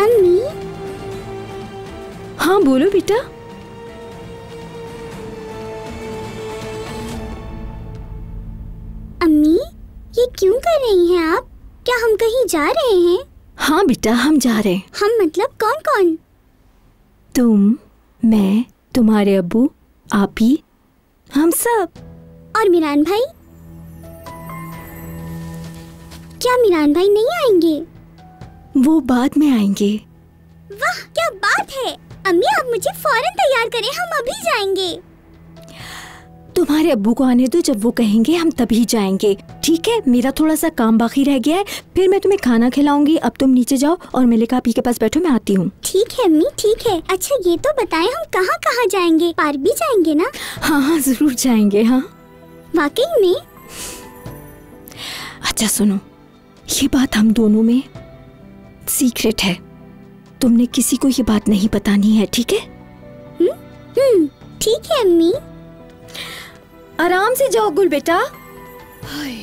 अम्मी। हाँ बोलो बेटा। अम्मी, ये क्यों कर रही हैं आप? क्या हम कहीं जा रहे हैं? हाँ बेटा, हम जा रहे हैं। हम मतलब कौन कौन? तुम, मैं, तुम्हारे अब्बू, आपी, हम सब। और मिरान भाई? क्या मिरान भाई नहीं आएंगे? वो बाद में आएंगे। वाह, क्या बात है। अम्मी, आप मुझे फौरन तैयार करें, हम अभी जाएंगे। तुम्हारे अब्बू को आने दो, जब वो कहेंगे हम तभी जाएंगे, ठीक है? मेरा थोड़ा सा काम बाकी रह गया है, फिर मैं तुम्हें खाना खिलाऊंगी। अब तुम नीचे जाओ और मलिका आपी के पास बैठो, मैं आती हूँ। ठीक है अम्मी, ठीक है। अच्छा ये तो बताएं, हम कहाँ कहाँ जाएंगे? पार्क भी जाएंगे ना? हाँ हाँ जरूर जाएंगे। हाँ वाकई में? अच्छा सुनो, ये बात हम दोनों में सीक्रेट है, तुमने किसी को ये बात नहीं बतानी है, ठीक है? ठीक है अम्मी। आराम से जाओ गुल बेटा। हाय